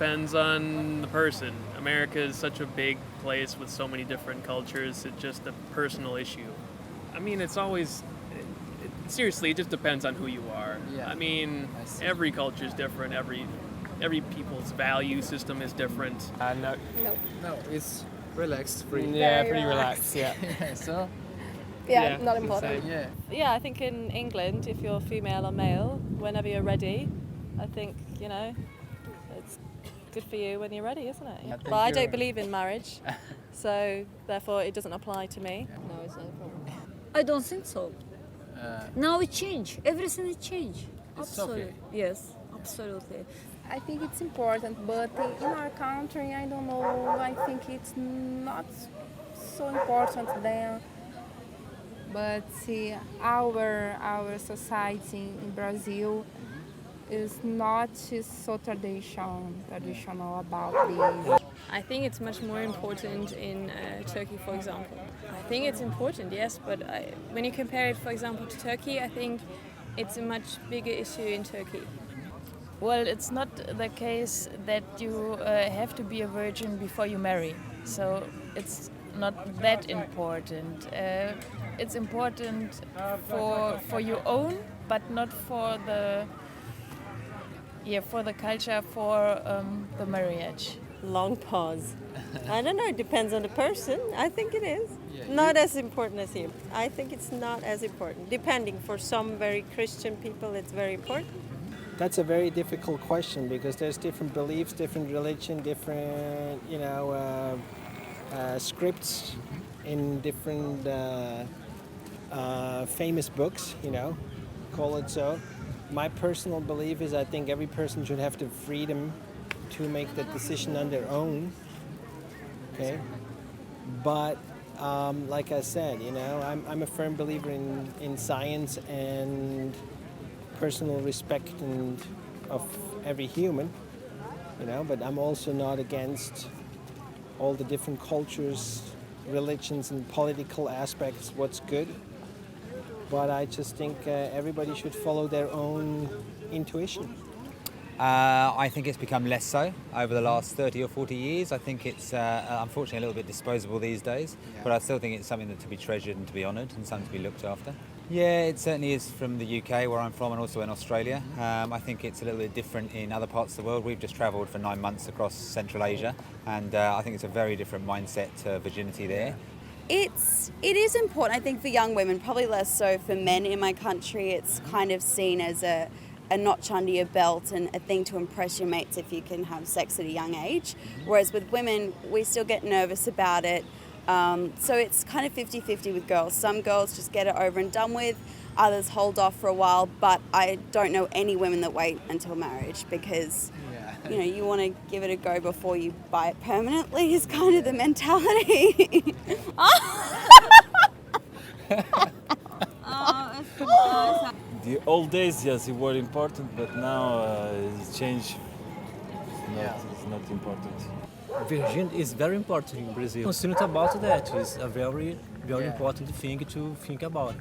depends on the person. America is such a big place with so many different cultures. It's just a personal issue. I mean, it's always seriously. It just depends on who you are. Yeah. I mean, every culture is different. Every people's value system is different. No. No, it's relaxed, free. Yeah, Very pretty relaxed. relaxed. Yeah. So, Yeah, not the important. same. yeah. Yeah, I think in England, if you're female or male, whenever you're ready, I think, it's good for you when you're ready, isn't it? I think Well, I don't you're- believe in marriage, so therefore it doesn't apply to me. No, it's not a problem. I don't think so. Uh, Now it changed. Everything is changed. It's Absolutely. okay. Yes, absolutely. I think it's important, but in our country, I don't know. I think it's not so important there. But see, our society in Brazil is not so traditional about this. I think it's much more important in Turkey, for example. I think it's important, yes, but when you compare it, for example, to Turkey, I think it's a much bigger issue in Turkey. Well, it's not the case that you have to be a virgin before you marry. So it's not that important. It's important for your own, but not for the culture, for the marriage. Long pause. I don't know, it depends on the person. I think it is. Yeah, Not as important as you. I think it's not as important. Depending, for some very Christian people, it's very important. That's a very difficult question because there's different beliefs, different religion, different, scripts in different famous books, call it so. My personal belief is I think every person should have the freedom to make that decision on their own, okay? But like I said, I'm a firm believer in science and personal respect of every human, but I'm also not against all the different cultures, religions and political aspects, what's good. But I just think everybody should follow their own intuition. I think it's become less so over the last 30 or 40 years. I think it's unfortunately a little bit disposable these days, but I still think it's something that to be treasured and to be honoured and something to be looked after. Yeah, it certainly is from the UK, where I'm from, and also in Australia. I think it's a little bit different in other parts of the world. We've just travelled for 9 months across Central Asia, and I think it's a very different mindset to virginity there. It is important, I think, for young women, probably less so for men in my country. It's kind of seen as a notch under your belt and a thing to impress your mates if you can have sex at a young age. Whereas with women, we still get nervous about it. So it's kind of 50-50 with girls. Some girls just get it over and done with, others hold off for a while, but I don't know any women that wait until marriage because you want to give it a go before you buy it permanently is kind of the mentality. The old days, yes, it were important, but now it's changed. It's not important. Virginity is very important in Brazil. Concerned about that is a very important thing to think about.